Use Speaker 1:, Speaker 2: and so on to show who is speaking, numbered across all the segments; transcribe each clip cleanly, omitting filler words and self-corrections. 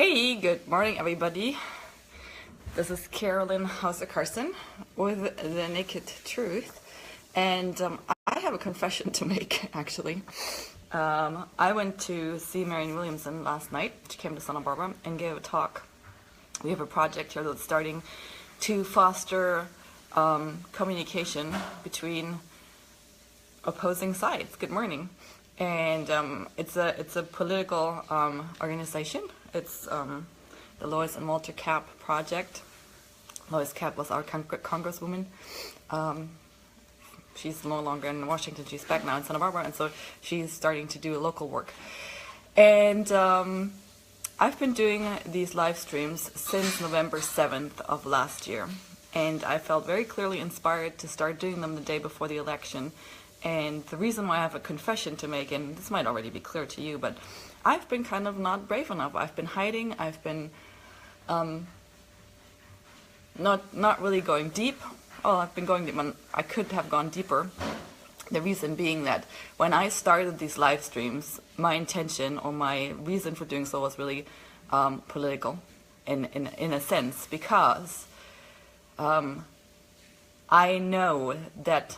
Speaker 1: Hey, good morning, everybody. This is Carolyn Hauser Carson with The Naked Truth, and I have a confession to make, actually. I went to see Marianne Williamson last night. She came to Santa Barbara and gave a talk. We have a project here that's starting to foster communication between opposing sides. Good morning. And it's a political organization. It's the Lois and Walter Kapp project. Lois Kapp was our congresswoman. She's no longer in Washington. She's back now in Santa Barbara, and so she's starting to do local work. And I've been doing these live streams since November 7th of last year, and I felt very clearly inspired to start doing them the day before the election. And the reason why I have a confession to make, and this might already be clear to you, but I've been kind of not brave enough. I've been hiding. I've been not really going deep. Oh, I've been going deep. I could have gone deeper. The reason being that when I started these live streams, my intention or my reason for doing so was really political, in a sense, because I know that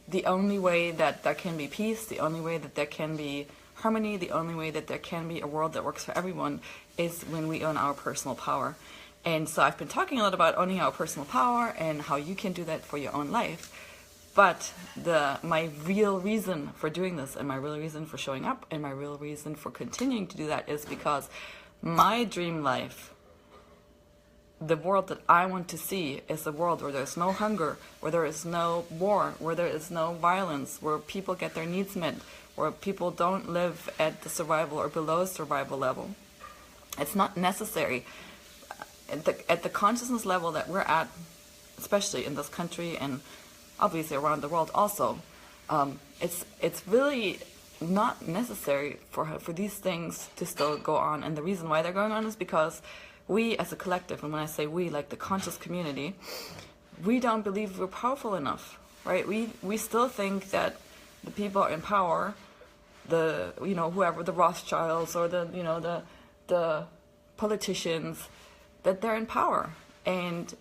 Speaker 1: the only way that there can be peace, the only way that there can be harmony, the only way that there can be a world that works for everyone is when we own our personal power. And so I've been talking a lot about owning our personal power and how you can do that for your own life. But my real reason for doing this, and my real reason for showing up, and my real reason for continuing to do that is because my dream life, the world that I want to see, is a world where there's no hunger, where there is no war, where there is no violence, where people get their needs met, where people don't live at the survival or below survival level. It's not necessary. At the consciousness level that we're at, especially in this country and obviously around the world also, it's really not necessary for these things to still go on. And the reason why they're going on is because we as a collective, and when I say we, like the conscious community, we don't believe we're powerful enough, right? We still think that the people in power, whoever, the Rothschilds or the politicians, that they're in power, and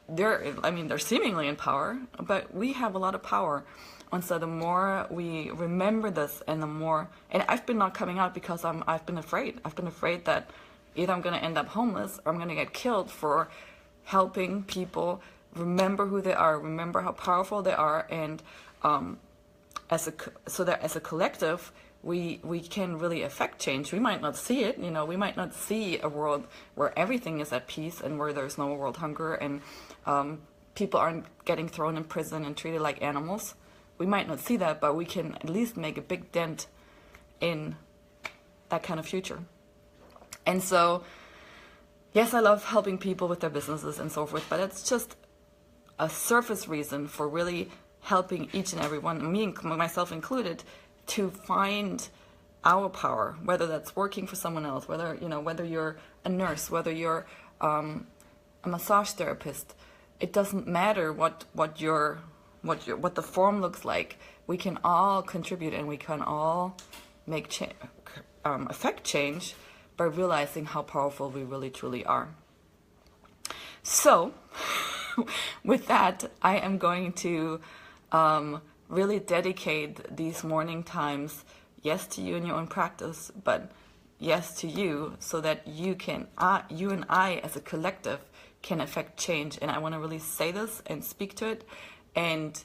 Speaker 1: they're seemingly in power, but we have a lot of power. And so the more we remember this, and the more, and I've been not coming out because I've been afraid. I've been afraid that either I'm going to end up homeless or I'm going to get killed for helping people remember who they are, remember how powerful they are, and so that as a collective, we can really affect change. We might not see it, we might not see a world where everything is at peace and where there's no world hunger and people aren't getting thrown in prison and treated like animals. We might not see that, but we can at least make a big dent in that kind of future. And so, yes, I love helping people with their businesses and so forth, but it's just a surface reason for really helping each and every one, me, myself included, to find our power, whether that's working for someone else, whether you're a nurse, whether you're a massage therapist. It doesn't matter what the form looks like. We can all contribute, and we can all make affect change by realizing how powerful we really truly are. So, with that, I am going to really dedicate these morning times, yes, to you and your own practice, but yes to you, so that you and I as a collective can affect change. And I want to really say this and speak to it, and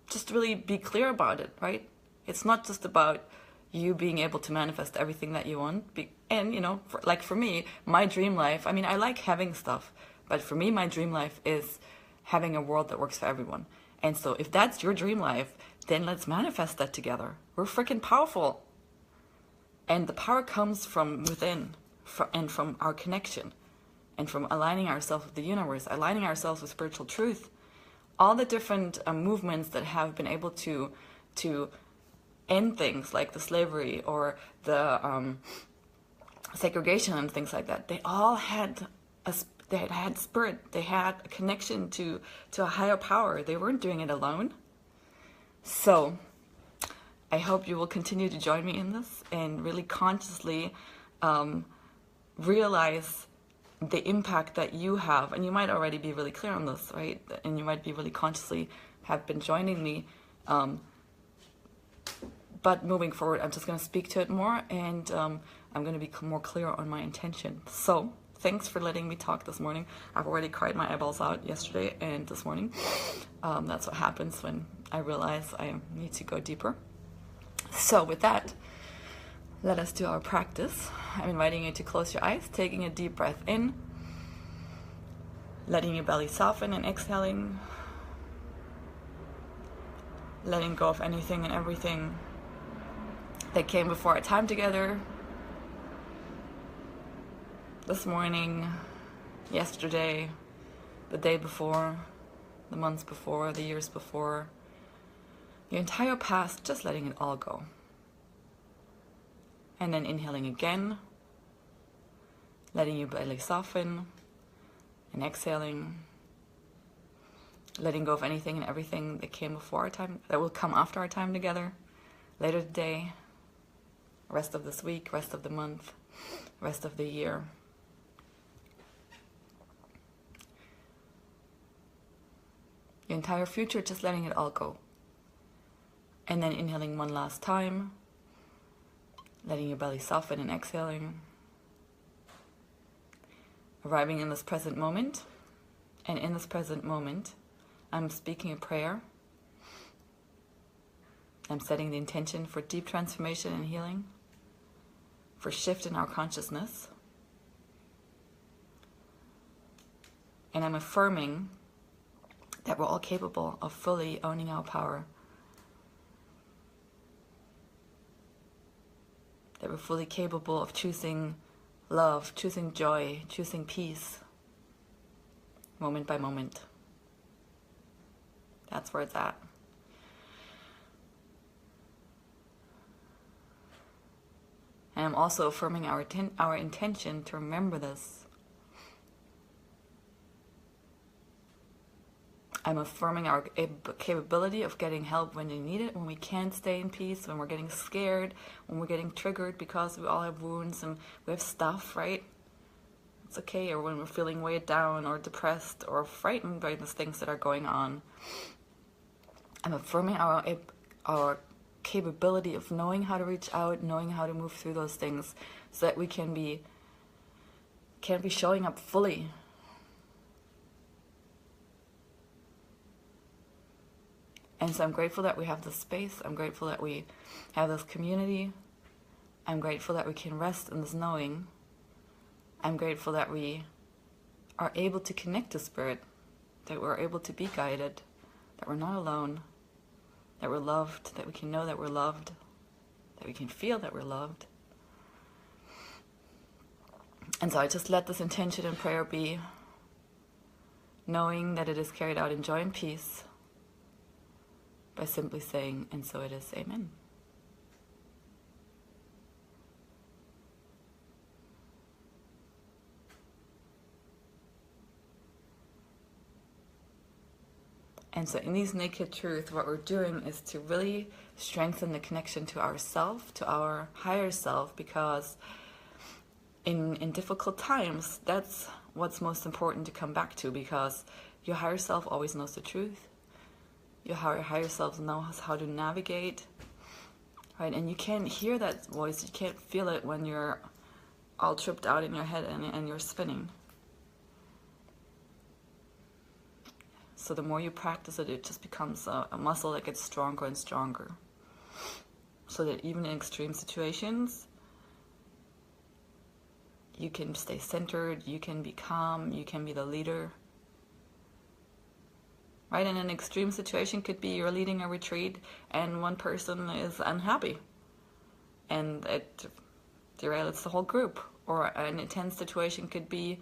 Speaker 1: just really be clear about it, right? It's not just about you being able to manifest everything that you want. And, for me, my dream life, I like having stuff, but for me, my dream life is having a world that works for everyone. And so if that's your dream life, then let's manifest that together. We're freaking powerful. And the power comes from within, and from our connection, and from aligning ourselves with the universe, aligning ourselves with spiritual truth. All the different movements that have been able to end things like the slavery or the segregation and things like that, they all had spirit. They had a connection to a higher power. They weren't doing it alone. So I hope you will continue to join me in this and really consciously realize the impact that you have. And you might already be really clear on this, right? And you might be really consciously have been joining me. But moving forward, I'm just going to speak to it more, and I'm going to be more clear on my intention. So thanks for letting me talk this morning. I've already cried my eyeballs out yesterday and this morning. That's what happens when I realize I need to go deeper. So with that, let us do our practice. I'm inviting you to close your eyes, taking a deep breath in, letting your belly soften and exhaling, letting go of anything and everything that came before our time together. This morning, yesterday, the day before, the months before, the years before, your entire past, just letting it all go. And then inhaling again, letting your belly soften, and exhaling, letting go of anything and everything that came before our time, that will come after our time together, later today, rest of this week, rest of the month, rest of the year. Your entire future, just letting it all go. And then inhaling one last time, letting your belly soften and exhaling. Arriving in this present moment. And in this present moment, I'm speaking a prayer. I'm setting the intention for deep transformation and healing, for shift in our consciousness. And I'm affirming that we're all capable of fully owning our power. That we're fully capable of choosing love, choosing joy, choosing peace, moment by moment. That's where it's at. And I'm also affirming our intention to remember this. I'm affirming our capability of getting help when you need it, when we can't stay in peace, when we're getting scared, when we're getting triggered because we all have wounds and we have stuff, right? It's okay. Or when we're feeling weighed down or depressed or frightened by the things that are going on. I'm affirming our capability of knowing how to reach out, knowing how to move through those things so that we can be showing up fully. And so I'm grateful that we have this space. I'm grateful that we have this community. I'm grateful that we can rest in this knowing. I'm grateful that we are able to connect to Spirit, that we're able to be guided, that we're not alone, that we're loved, that we can know that we're loved, that we can feel that we're loved. And so I just let this intention and prayer be, knowing that it is carried out in joy and peace, by simply saying, and so it is, amen. And so in these Naked Truth, what we're doing is to really strengthen the connection to ourself, to our higher self, because in difficult times, that's what's most important to come back to, because your higher self always knows the truth. Your higher self knows how to navigate, right? And you can't hear that voice, you can't feel it when you're all tripped out in your head and you're spinning. So the more you practice it, it just becomes a muscle that gets stronger and stronger. So that even in extreme situations, you can stay centered, you can be calm, you can be the leader. Right, and an extreme situation could be you're leading a retreat and one person is unhappy and it derails the whole group. Or an intense situation could be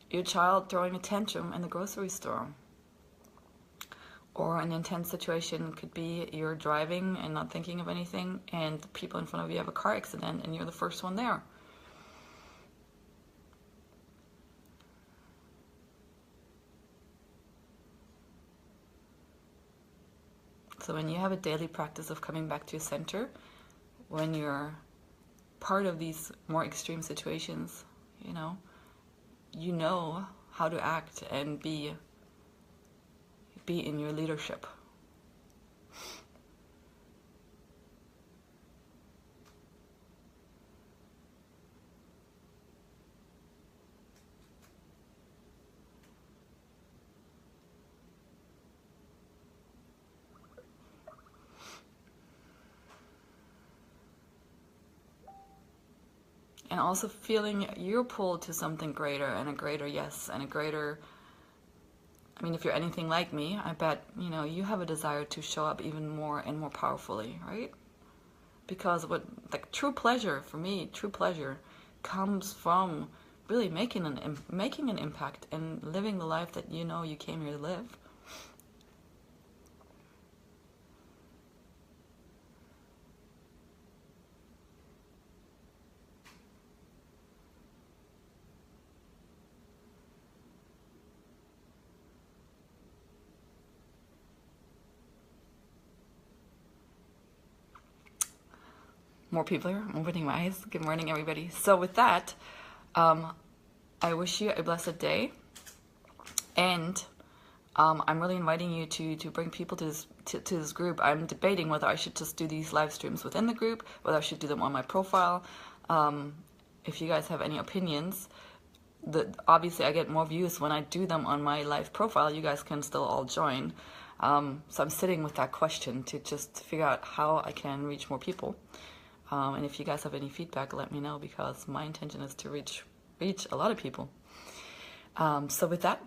Speaker 1: your child throwing a tantrum in the grocery store. Or an intense situation could be you're driving and not thinking of anything and the people in front of you have a car accident and you're the first one there. So when you have a daily practice of coming back to your center, when you're part of these more extreme situations, you know how to act and be in your leadership. And also feeling you're pulled to something greater, and a greater yes, and a greater, if you're anything like me, I bet, you have a desire to show up even more and more powerfully, right? Because true pleasure, for me, true pleasure comes from really making an impact and living the life that you came here to live. More people here. I'm opening my eyes. Good morning, everybody. So with that, I wish you a blessed day, and I'm really inviting you to bring people to this group. I'm debating whether I should just do these live streams within the group, whether I should do them on my profile. If you guys have any opinions, obviously I get more views when I do them on my live profile. You guys can still all join. So I'm sitting with that question to just figure out how I can reach more people. And if you guys have any feedback, let me know, because my intention is to reach a lot of people. So with that,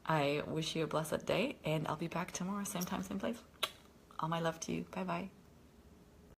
Speaker 1: I wish you a blessed day, and I'll be back tomorrow, same time, same place. All my love to you. Bye-bye.